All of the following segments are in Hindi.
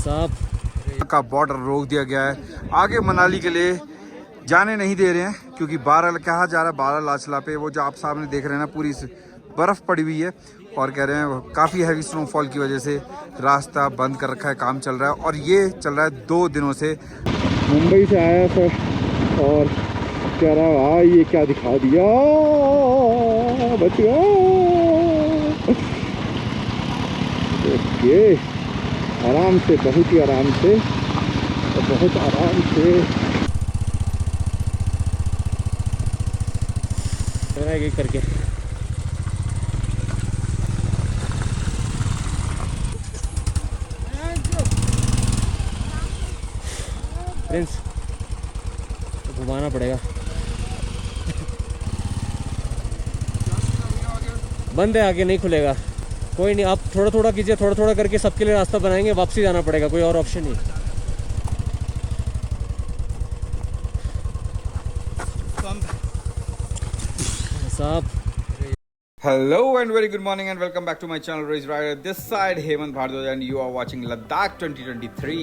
साहब का बॉर्डर रोक दिया गया है। आगे मनाली के लिए जाने नहीं दे रहे हैं क्योंकि बारह कहा जा रहा है 12 लाचला पे वो जो आप सामने देख रहे हैं ना पूरी बर्फ़ पड़ी हुई है और कह रहे हैं काफ़ी हैवी स्नोफॉल की वजह से रास्ता बंद कर रखा है, काम चल रहा है और ये चल रहा है 2 दिनों से। मुंबई से आया सर और कह रहा है ये क्या दिखा दिया बच्चियों। ओके, आराम से, बहुत ही आराम से और बहुत आराम से एक करके फ्रेंड्स घुमाना पड़ेगा। बंद है, आगे नहीं खुलेगा। कोई नहीं, आप थोड़ा थोड़ा कीजिए, थोड़ा थोड़ा करके सबके लिए रास्ता बनाएंगे। वापसी जाना पड़ेगा, कोई और ऑप्शन नहीं। साहब Hello and very good morning and welcome back to my channel Race Rider. This side Hemant Bhardwaj and you are watching Ladakh 2023.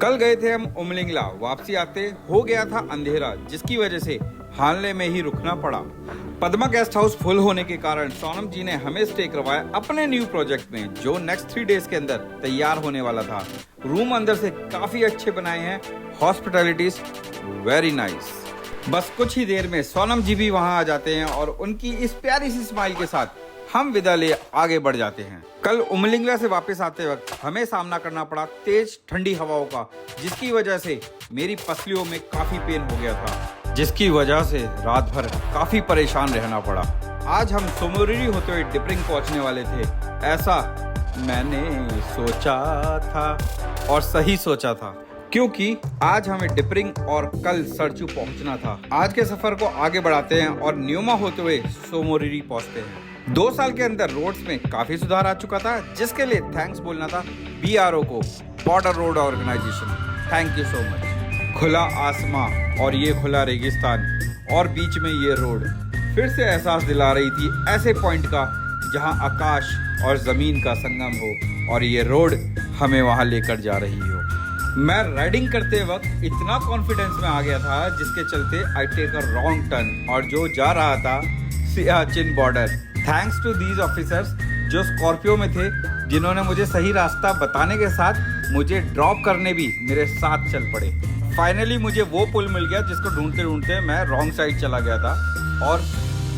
कल गए थे हम उमलिंगला, वापसी आते हो गया था अंधेरा जिसकी वजह से हानले में ही रुकना पड़ा। पद्मा गेस्ट हाउस फुल होने के कारण सोनम जी ने हमें स्टे करवाया अपने न्यू प्रोजेक्ट में जो नेक्स्ट 3 डेज के अंदर तैयार होने वाला था। रूम अंदर से काफी अच्छे बनाए हैं, हॉस्पिटैलिटीज वेरी नाइस। बस कुछ ही देर में सोनम जी भी वहां आ जाते हैं और उनकी इस प्यारी सी स्माइल के साथ हम विदा ले आगे बढ़ जाते हैं। कल उमलिंगला से वापस आते वक्त हमें सामना करना पड़ा तेज ठंडी हवाओं का, जिसकी वजह से मेरी पसलियों में काफी पेन हो गया था, जिसकी वजह से रात भर काफी परेशान रहना पड़ा। आज हम सोमोरिरी होते हुए डिपरिंग पहुंचने वाले थे, ऐसा मैंने सोचा था और सही सोचा था क्योंकि आज हमें डिपरिंग और कल सरचू पहुंचना था। आज के सफर को आगे बढ़ाते हैं और न्यूमा होते हुए सोमोरिरी पहुंचते हैं। 2 साल के अंदर रोड्स में काफी सुधार आ चुका था, जिसके लिए थैंक्स बोलना था BRO को, border road organisation. Thank you so much. खुला आसमां और ये खुला रेगिस्तान और बीच में ये रोड फिर से एहसास दिला रही थी ऐसे पॉइंट का जहां आकाश और जमीन का संगम हो और ये रोड हमें वहां लेकर जा रही हो। मैं राइडिंग करते वक्त इतना कॉन्फिडेंस में आ गया था जिसके चलते I take a wrong turn और जो जा रहा था Siachen border. Thanks to these officers जो स्कॉर्पियो में थे, जिन्होंने मुझे सही रास्ता बताने के साथ मुझे ड्रॉप करने भी मेरे साथ चल पड़े। फाइनली मुझे वो पुल मिल गया जिसको ढूंढते ढूंढते मैं रॉन्ग साइड चला गया था और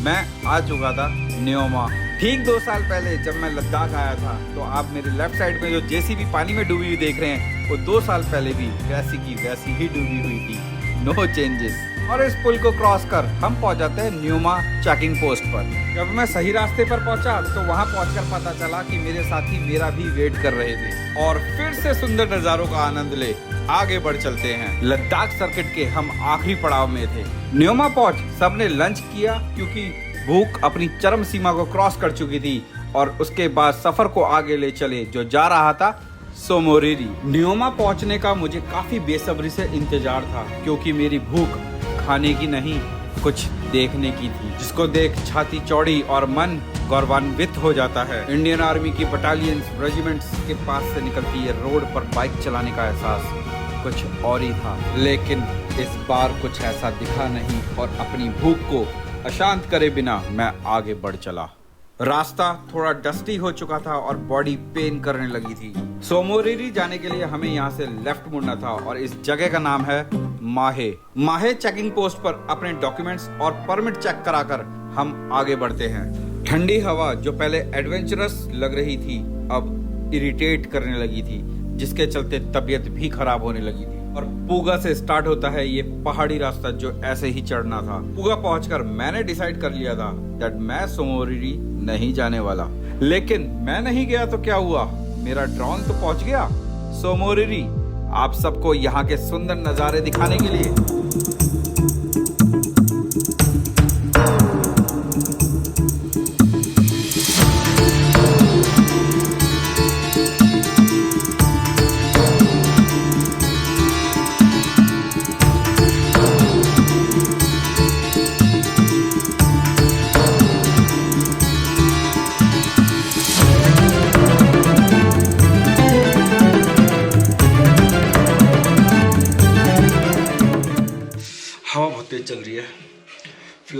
मैं आ चुका था न्योमा। ठीक 2 साल पहले जब मैं लद्दाख आया था तो आप मेरे लेफ्ट साइड में जो JCB पानी में डूबी हुई देख रहे हैं वो 2 साल पहले भी वैसी की वैसी ही डूबी हुई थी, नो चेंजेस। और इस पुल को क्रॉस कर हम पहुंच जाते हैं न्यूमा चेकिंग पोस्ट पर। जब मैं सही रास्ते पर पहुंचा तो वहां पहुंचकर पता चला कि मेरे साथी मेरा भी वेट कर रहे थे और फिर से सुंदर नजारों का आनंद ले आगे बढ़ चलते हैं। लद्दाख सर्किट के हम आखिरी पड़ाव में थे। न्यूमा पहुंच सबने लंच किया क्योंकि भूख अपनी चरम सीमा को क्रॉस कर चुकी थी और उसके बाद सफर को आगे ले चले जो जा रहा था सोमोरिरी। न्योमा पहुंचने का मुझे काफी बेसब्री से इंतजार था क्योंकि मेरी भूख खाने की नहीं कुछ देखने की थी, जिसको देख छाती चौड़ी और मन गौरवान्वित हो जाता है। इंडियन आर्मी की बटालियंस रेजिमेंट्स के पास से निकलती है रोड पर बाइक चलाने का एहसास कुछ और ही था, लेकिन इस बार कुछ ऐसा दिखा नहीं और अपनी भूख को अशांत करे बिना मैं आगे बढ़ चला। रास्ता थोड़ा डस्टी हो चुका था और बॉडी पेन करने लगी थी। सोमोरिरी जाने के लिए हमें यहाँ से लेफ्ट मुड़ना था और इस जगह का नाम है माहे। माहे चेकिंग पोस्ट पर अपने डॉक्यूमेंट्स और परमिट चेक कराकर हम आगे बढ़ते हैं। ठंडी हवा जो पहले एडवेंचरस लग रही थी अब इरिटेट करने लगी थी, जिसके चलते तबीयत भी खराब होने लगी थी। और पूगा से स्टार्ट होता है ये पहाड़ी रास्ता जो ऐसे ही चढ़ना था। पूगा पहुंचकर मैंने डिसाइड कर लिया था दैट मैं सोमोरिरी नहीं जाने वाला, लेकिन मैं नहीं गया तो क्या हुआ, मेरा ड्रोन तो पहुंच गया सोमोरिरी आप सबको यहाँ के सुंदर नजारे दिखाने के लिए।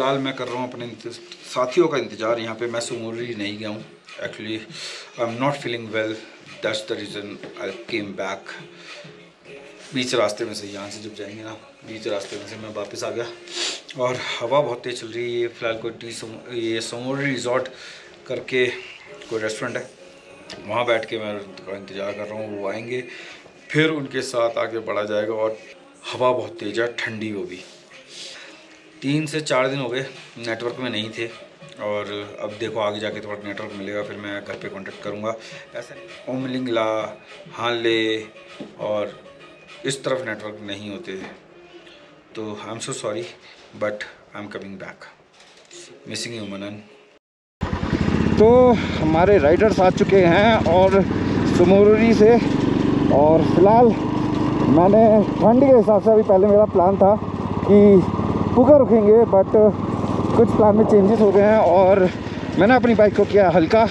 फ़िलहाल मैं कर रहा हूँ अपने साथियों का इंतज़ार यहाँ पे। मैं सुमोरी नहीं गया हूँ actually, I am not feeling well, that's the reason I came back. बीच रास्ते में से, यहाँ से जब जाएंगे ना बीच रास्ते में से मैं वापस आ गया। और हवा बहुत तेज़ चल रही है। फ़िलहाल कोई ये सोमोरी रिज़ॉर्ट करके कोई रेस्टोरेंट है, वहाँ बैठ के मैं उनका इंतज़ार कर रहा हूँ। वो आएंगे फिर उनके साथ आगे बढ़ा जाएगा। और हवा बहुत तेज़ है, ठंडी वो भी। 3 से 4 दिन हो गए नेटवर्क में नहीं थे, और अब देखो आगे जाके थोड़ा नेटवर्क मिलेगा, फिर मैं घर पे कांटेक्ट करूँगा। ऐसे ओमलिंगला, हानले और इस तरफ नेटवर्क नहीं होते, तो I am so sorry but I am coming back, missing you Manan. तो हमारे राइडर्स आ चुके हैं और सुमोरी से, और फिलहाल मैंने ठंड के हिसाब से, अभी पहले मेरा प्लान था कि पुका रुकेंगे, बट कुछ प्लान में चेंजेस हो गए हैं और मैंने अपनी बाइक को किया हल्का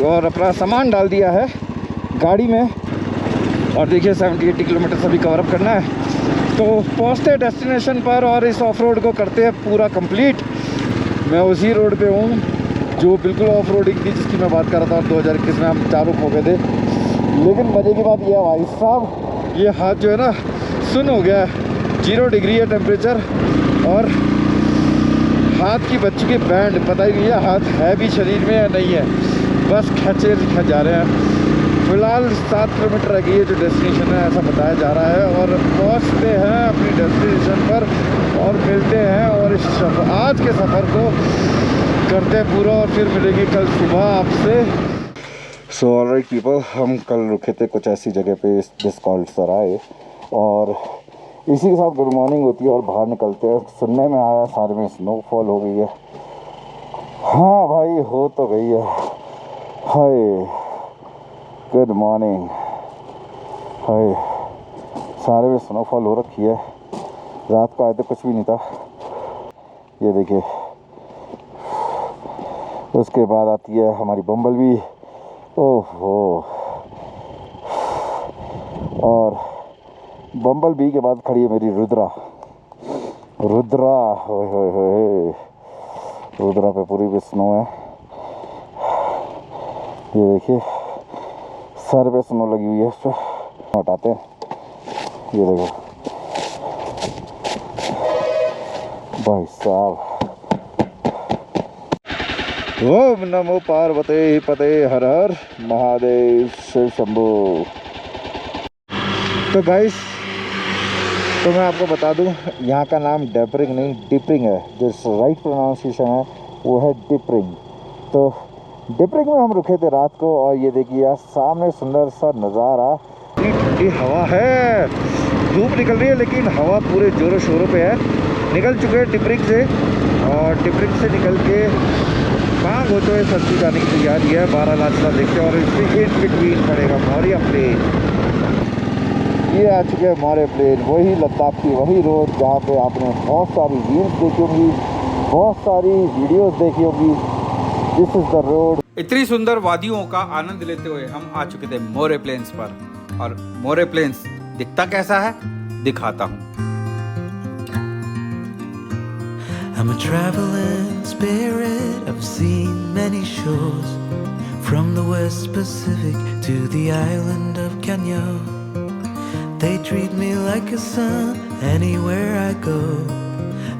और अपना सामान डाल दिया है गाड़ी में। और देखिए 70-80 किलोमीटर अभी कवर अप करना है, तो पहुंचते हैं डेस्टिनेशन पर और इस ऑफ रोड को करते हैं पूरा कंप्लीट। मैं उसी रोड पे हूँ जो बिल्कुल ऑफ रोडिंग थी जिसकी मैं बात कर रहा था, और 2021 में हम चारों खो गए थे। लेकिन मज़े की बात यह है भाई साहब, ये हाथ जो है ना सुन हो गया है, 0 डिग्री है टेम्परेचर, और हाथ की बच्ची की बैंड पता ही नहीं है हाथ है भी शरीर में या नहीं है, बस खचे जा रहे हैं। फ़िलहाल 7 किलोमीटर रह गई है जो डेस्टिनेशन है, ऐसा बताया जा रहा है। और पहुंचते हैं अपनी डेस्टिनेशन पर और मिलते हैं, और इस आज के सफ़र को करते हैं पूरा, और फिर मिलेगी कल सुबह आपसे। सो ऑलराइट पीपल, हम कल रुके थे कुछ ऐसी जगह पे दिस कॉल्ड सराय, और इसी के साथ गुड मॉर्निंग होती है और बाहर निकलते हैं। सुनने में आया सारे में स्नोफॉल हो गई है। हाँ भाई हो तो गई है। Hi good morning. हाय सारे में स्नोफॉल हो रखी है। रात को आए तो कुछ भी नहीं था, ये देखिए। उसके बाद आती है हमारी बम्बलबी, ओहो, और बम्बलबी के बाद खड़ी है मेरी रुद्रा। रुद्रा होए होए होए, रुद्रा पे पूरी भी स्नो है, ये देखिए सर पे स्नो लगी हुई है। इस पर हटाते हैं, ये देखो भाई साहब। ओम नमो पार्वते पते हर हर महादेव शिव शंभो। तो गाइस, तो मैं आपको बता दूं यहाँ का नाम डेपरिंग नहीं डिपरिंग है, जो राइट प्रोनाउंसिएशन है वो है डिपरिंग। तो डिपरिंग में हम रुके थे रात को, और ये देखिए यार सामने सुंदर सा नज़ारा, इतनी ठंडी हवा है, धूप निकल रही है लेकिन हवा पूरे जोरों शोरों पे है। निकल चुके हैं डिपरिंग से, और डिपरिंग से निकल के मांग होते हुए सब्जी जाने की तैयारी है। 12 लाचला देखते हैं, और इसमें इन बिटवीन पड़ेगा मौर्य प्लेन। ये आ चुके हैं मौर्य प्लेन, वही लद्दाख की वही रोड जहाँ पे आपने बहुत सारी रील्स देखी होंगी, बहुत सारी वीडियोस देखी होंगी। This is the road. इतनी सुंदर वादियों का आनंद लेते हुए हम आ चुके थे मौर्य प्लेन्स पर, और मौर्य प्लेन्स दिखता कैसा है दिखाता हूँ। I'm a traveling spirit, I've seen many shores, from the West Pacific to the island of Kenya. They treat me like a son anywhere I go,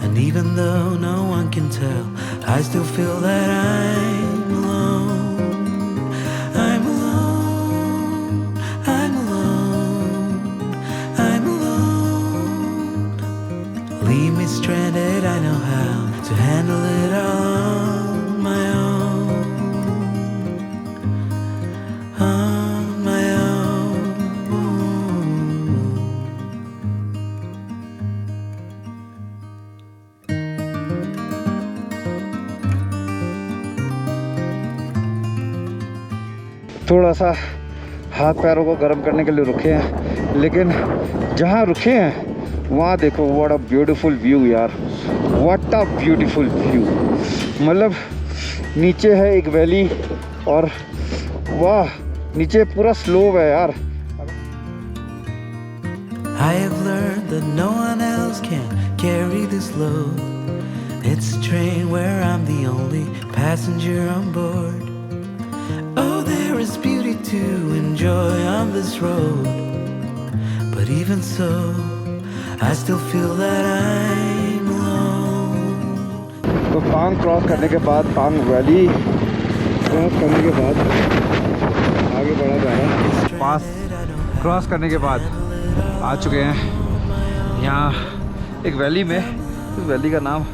and even though no one can tell, I still feel that I'm alone. I'm alone, I'm alone, I'm alone. Leave me stranded, I know how to handle it all on my own, on my own. थोड़ा सा हाथ पैरों को गर्म करने के लिए रुके हैं, लेकिन जहाँ रुके हैं वहाँ देखो व्हाट अ ब्यूटीफुल व्यू यार, व्हाट अ ब्यूटीफुल व्यू। मतलब नीचे है एक वैली, और वाह नीचे पूरा स्लोप है यार। I have learned that no one else can carry this load. It's train where I'm the only passenger on board. Oh, there is beauty to enjoy on this road. But even so, I still feel that I'm alone. तो पांग क्रॉस करने के बाद, पांग वैली क्रॉस करने के बाद आगे बढ़ा जा रहा है। पास क्रॉस करने के बाद आ चुके हैं यहाँ एक वैली में। इस वैली का नाम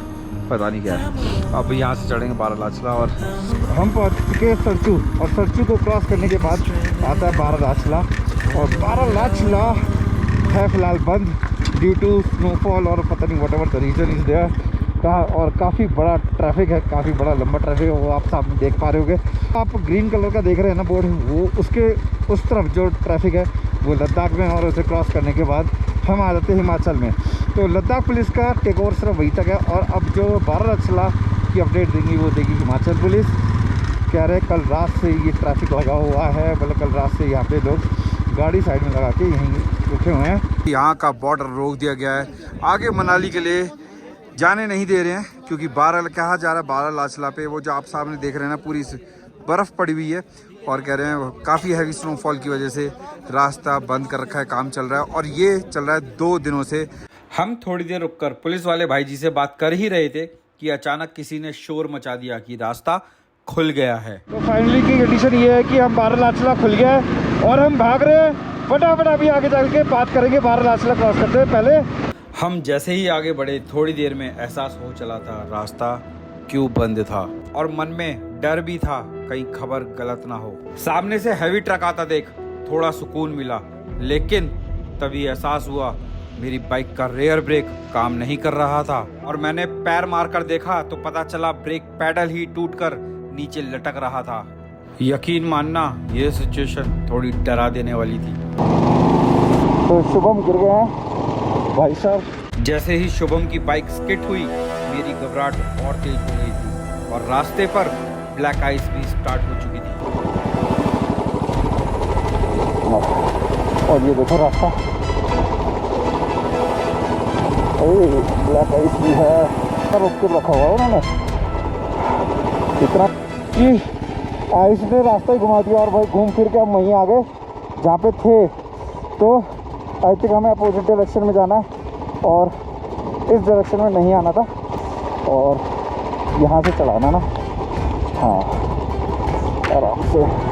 पता नहीं क्या है। अब यहाँ से चढ़ेंगे बारालाचला और हम पहुँच चुके हैं सरचू, और सरचू को क्रॉस करने के बाद आता है बारालाचला। और बारालाचला है फ़िलहाल बंद ड्यू टू स्नोफॉल और पता नहीं whatever the reason is there का। और काफ़ी बड़ा ट्रैफिक है, काफ़ी बड़ा लंबा ट्रैफिक है, वो आप सामने देख पा रहे होगे। आप ग्रीन कलर का देख रहे हैं ना बोर्ड, वो उसके उस तरफ जो ट्रैफिक है वो लद्दाख में, और उसे क्रॉस करने के बाद हम आ जाते हैं हिमाचल में। तो लद्दाख पुलिस का टेक ओवर सिर्फ वहीं तक है, और अब जो बारालाचला की अपडेट देंगी वो देगी हिमाचल पुलिस। कह रहे कल रात से ये ट्रैफिक लगा हुआ है, मतलब कल रात से यहाँ पे लोग गाड़ी साइड में लगा के यहीं रुके हुए हैं। यहाँ का बॉर्डर रोक दिया गया है, आगे मनाली के लिए जाने नहीं दे रहे हैं, क्योंकि कहा जा रहा है बारालाचला पे वो जो आप सामने देख रहे हैं ना पूरी बर्फ़ पड़ी हुई है, और कह रहे हैं काफ़ी हैवी स्नोफॉल की वजह से रास्ता बंद कर रखा है, काम चल रहा है, और ये चल रहा है 2 दिनों से। हम थोड़ी देर रुककर पुलिस वाले भाई जी से बात कर ही रहे थे कि अचानक किसी ने शोर मचा दिया कि रास्ता खुल गया है। तो फाइनली की कंडीशन ये है कि हम बारालाचला खुल गया है और हम भाग रहे हैं फटाफट। अभी आगे चल के बात करेंगे, बारालाचला क्रॉस करते हैं। पहले हम जैसे ही आगे बढ़े थोड़ी देर में एहसास हो चला था रास्ता क्यों बंद था, और मन में डर भी था कहीं खबर गलत ना हो। सामने से हैवी ट्रक आता देख थोड़ा सुकून मिला, लेकिन तभी एहसास हुआ मेरी बाइक का रेयर ब्रेक काम नहीं कर रहा था, और मैंने पैर मारकर देखा तो पता चला ब्रेक पैडल ही टूटकर नीचे लटक रहा था। यकीन मानना ये सिचुएशन थोड़ी डरा देने वाली थी। तो शुभम गिर गए हैं भाई साहब। जैसे ही शुभम की बाइक स्किट हुई मेरी घबराहट और तेज हो गई थी, और रास्ते पर ब्लैक आइस भी स्टार्ट हो चुकी थी। और ये देखो रास्ता, ब्लैक आइस भी है, रोक के रखा हुआ उन्होंने इतना कि आइस ने रास्ता ही घुमा दिया। और भाई घूम फिर के हम वहीं आ गए जहाँ पे थे। तो आई थिंक हमें अपोजिट डायरेक्शन में जाना है, और इस डायरेक्शन में नहीं आना था, और यहाँ से चलाना ना। हाँ, आराम से।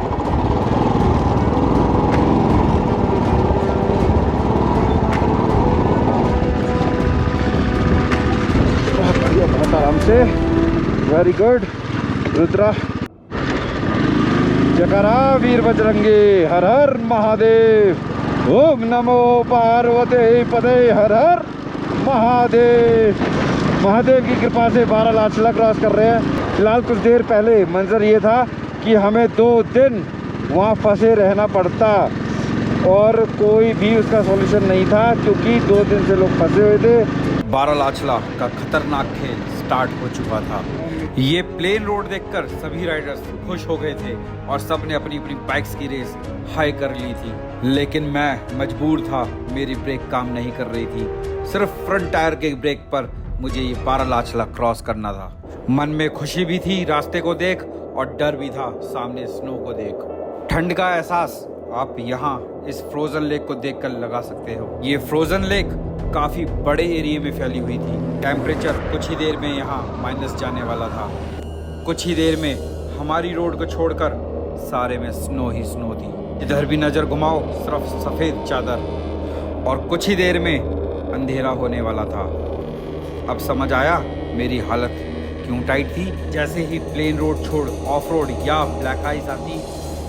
बहुत आराम से, वेरी गुड। रुद्रा जयकारा वीर बजरंगी, हर हर महादेव, ओम नमो पार्वती पते, हर हर महादेव। महादेव की कृपा से बारालाचला क्रॉस कर रहे हैं। फिलहाल कुछ देर पहले मंजर ये था कि हमें 2 दिन वहाँ फंसे रहना पड़ता, और कोई भी उसका सॉल्यूशन नहीं था, क्योंकि 2 दिन से लोग फंसे हुए थे। बारालाचला का खतरनाक खेल स्टार्ट हो चुका था। ये प्लेन रोड देखकर सभी राइडर्स खुश हो गए थे, और सब ने अपनी अपनी बाइक्स की रेस हाई कर ली थी, लेकिन मैं मजबूर था, मेरी ब्रेक काम नहीं कर रही थी। सिर्फ फ्रंट टायर के ब्रेक पर मुझे ये बारालाचला क्रॉस करना था। मन में खुशी भी थी रास्ते को देख, और डर भी था सामने स्नो को देख। ठंड का एहसास आप यहाँ इस फ्रोजन लेक को देखकर लगा सकते हो। ये फ्रोजन लेक काफी बड़े एरिया में फैली हुई थी। टेम्परेचर कुछ ही देर में यहाँ माइनस जाने वाला था। कुछ ही देर में हमारी रोड को छोड़कर सारे में स्नो ही स्नो थी। इधर भी नजर घुमाओ सिर्फ सफेद चादर, और कुछ ही देर में अंधेरा होने वाला था। अब समझ आया मेरी हालत क्यों टाइट थी। जैसे ही प्लेन रोड छोड़ ऑफ रोड या ब्लैक आइस आती,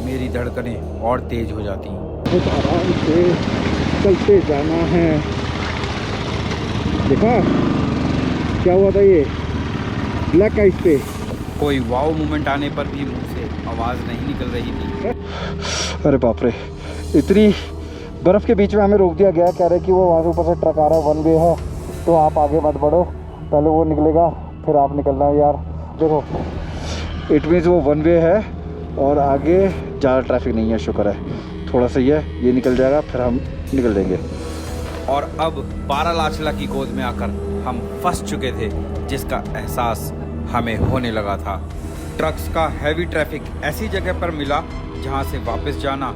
मेरी धड़कनें और तेज हो जाती। बहुत आराम से चलते जाना है। देखा क्या हुआ था, ये ब्लैक आइस पे कोई वाव मोमेंट आने पर भी मुंह से आवाज़ नहीं निकल रही थी। अरे बाप रे, इतनी बर्फ़ के बीच में हमें रोक दिया गया। कह रहे कि वो वहाँ से ऊपर से ट्रक आ रहा है, 1 वे है, तो आप आगे मत बढ़ो, पहले वो निकलेगा फिर आप निकलना है। यार देखो, इट मीन्स वो 1 वे है और आगे ज़्यादा ट्रैफिक नहीं है, शुक्र है। थोड़ा सा ही है, ये निकल जाएगा फिर हम निकल देंगे। और अब बारालाचला की गोद में आकर हम फंस चुके थे, जिसका एहसास हमें होने लगा था। ट्रक्स का हैवी ट्रैफिक ऐसी जगह पर मिला जहां से वापस जाना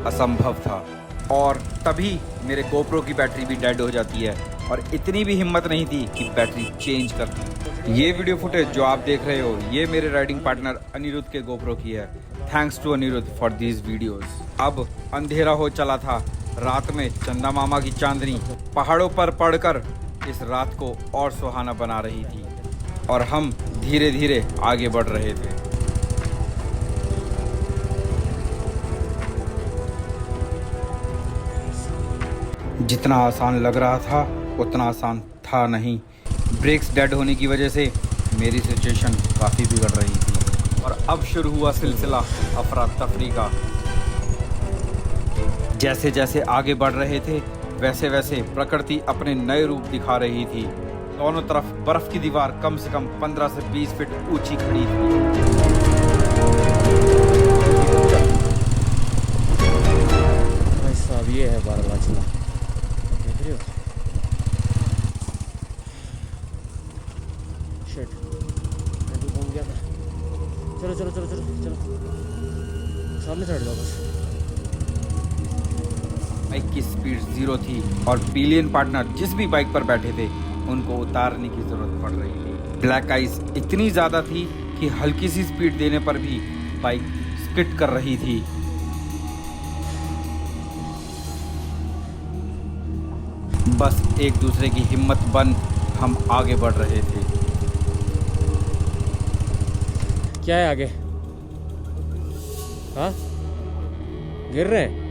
असंभव था, और तभी मेरे गोप्रो की बैटरी भी डेड हो जाती है, और इतनी भी हिम्मत नहीं थी कि बैटरी चेंज कर दूं। ये वीडियो फुटेज जो आप देख रहे हो, ये मेरे राइडिंग पार्टनर अनिरुद्ध के गोप्रो की है। Thanks to Anirudh for these videos. अब अंधेरा हो चला था। रात में चंदा मामा की चांदनी पहाड़ों पर पड़कर इस रात को और सुहाना बना रही थी, और हम धीरे धीरे आगे बढ़ रहे थे। जितना आसान लग रहा था उतना आसान था नहीं। ब्रेक्स डेड होने की वजह से मेरी सिचुएशन काफ़ी बिगड़ रही थी, और अब शुरू हुआ सिलसिला अफरा तफरी का। जैसे जैसे आगे बढ़ रहे थे वैसे वैसे प्रकृति अपने नए रूप दिखा रही थी। दोनों तरफ बर्फ की दीवार कम से कम 15 से 20 फीट ऊंची खड़ी थी। भाई साहब, ये है बारालाचला, देख रहे हो? शिट, मैं तो घूम गया था। चलो चलो चलो चलो चलो, सामने चढ़ जाओ बस। बाइक की स्पीड 0 थी, और पिलियन पार्टनर जिस भी बाइक पर बैठे थे उनको उतारने की जरूरत पड़ रही थी। ब्लैक आइस इतनी ज्यादा थी कि हल्की सी स्पीड देने पर भी बाइक स्किड कर रही थी। बस एक दूसरे की हिम्मत बन हम आगे बढ़ रहे थे। क्या है आगे? हाँ, गिर रहे हैं।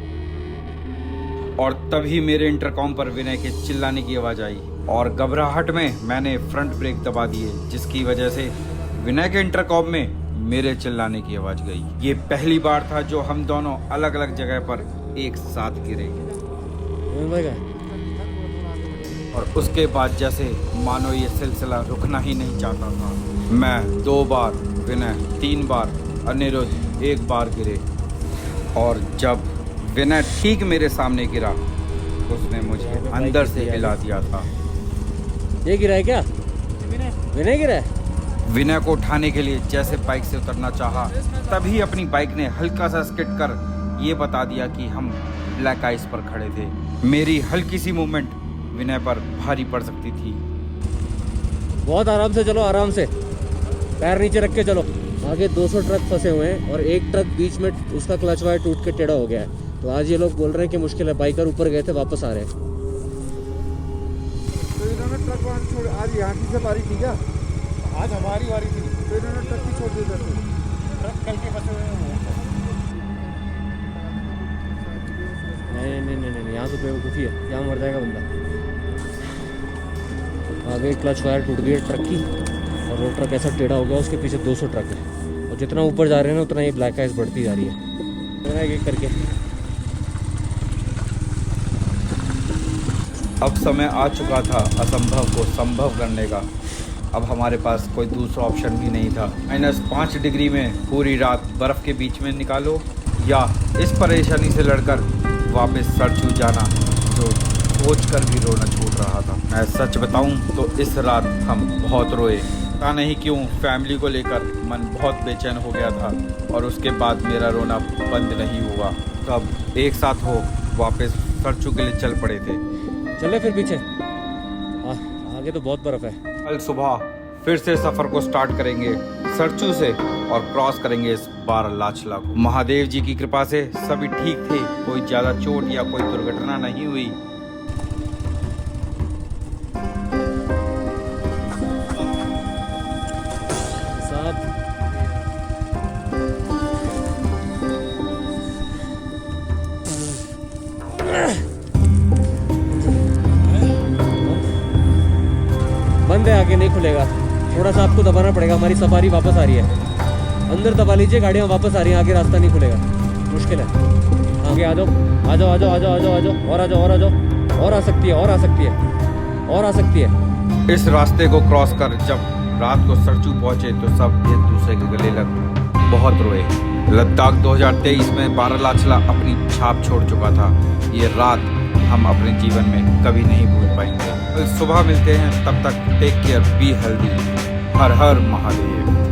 और तभी मेरे इंटरकॉम पर विनय के चिल्लाने की आवाज आई, और घबराहट में मैंने फ्रंट ब्रेक दबा दिए, जिसकी वजह से विनय के इंटरकॉम में मेरे चिल्लाने की आवाज गई। ये पहली बार था जो हम दोनों अलग अलग जगह पर एक साथ गिरे, और उसके बाद जैसे मानो ये सिलसिला रुकना ही नहीं चाहता था। मैं 2 बार, विनय 3 बार, अनिरुद्ध 1 बार गिरे, और जब विनय ठीक मेरे सामने गिरा उसने मुझे अंदर से हिला दिया था। ये गिरा है क्या? विनय गिरा है? विनय को उठाने के लिए जैसे बाइक से उतरना चाहा, तभी अपनी बाइक ने हल्का सा स्किड कर ये बता दिया कि हम ब्लैक आइस पर खड़े थे। मेरी हल्की सी मूवमेंट विनय पर भारी पड़ सकती थी। बहुत आराम से चलो, आराम से, पैर नीचे रख के चलो। आगे 200 ट्रक फंसे हुए हैं, और एक ट्रक बीच में उसका क्लच वायर टूट के टेढ़ा हो गया है। तो आज ये लोग बोल रहे हैं कि मुश्किल है। बाइकर ऊपर गए थे, वापस आ रहे हैं। तो इन्होंने ट्रक वहाँ छोड़, आज यहाँ की सवारी थी क्या? आज हमारी बारी थी, तो इन्होंने ट्रक ही छोड़ दिया था। ट्रक कल के फंसे हुए हैं। नहीं नहीं नहीं नहीं, यहाँ तो बेवकूफ़ी है, यहाँ मर जाएगा बंदा। आगे क्लच वायर टूट गई है ट्रक की, और वो ट्रक ऐसा टेढ़ा हो गया, उसके पीछे 200 ट्रक है, और जितना ऊपर जा रहे हैं ना उतना ये ब्लैक आइस बढ़ती जा रही है। एक करके अब समय आ चुका था असंभव को संभव करने का। अब हमारे पास कोई दूसरा ऑप्शन भी नहीं था। -5 डिग्री में पूरी रात बर्फ के बीच में निकालो, या इस परेशानी से लड़कर वापस सरचू जाना, जो सोच कर भी रोना छूट रहा था। मैं सच बताऊं तो इस रात हम बहुत रोए। पता नहीं क्यों फैमिली को लेकर मन बहुत बेचैन हो गया था, और उसके बाद मेरा रोना बंद नहीं हुआ। तब एक साथ हो वापस सरचू के लिए चल पड़े थे। चले फिर पीछे। आगे तो बहुत बर्फ है। कल सुबह फिर से सफर को स्टार्ट करेंगे सरचू से, और क्रॉस करेंगे इस बारालाचला को। महादेव जी की कृपा से सभी ठीक थे, कोई ज्यादा चोट या कोई दुर्घटना नहीं हुई। बंद है, आगे नहीं खुलेगा। थोड़ा सा आपको दबाना पड़ेगा। हमारी सवारी वापस आ रही है, अंदर दबा लीजिए, गाड़ियाँ वापस आ रही हैं। आगे रास्ता नहीं खुलेगा, मुश्किल है। आगे आ जाओ, आ जाओ, आ जाओ, आ जाओ, आ जाओ, आ जाओ, और आ जाओ, और आ जाओ, और आ सकती है, और आ सकती है, और आ सकती है। इस रास्ते को क्रॉस कर जब रात को सरचू पहुंचे तो सब एक दूसरे के गले लग बहुत रोए। लद्दाख 2023 में बारालाचला अपनी छाप छोड़ चुका था। ये रात हम अपने जीवन में कभी नहीं भूल पाएंगे। सुबह मिलते हैं, तब तक टेक केयर, बी हेल्दी। हर हर महादेव।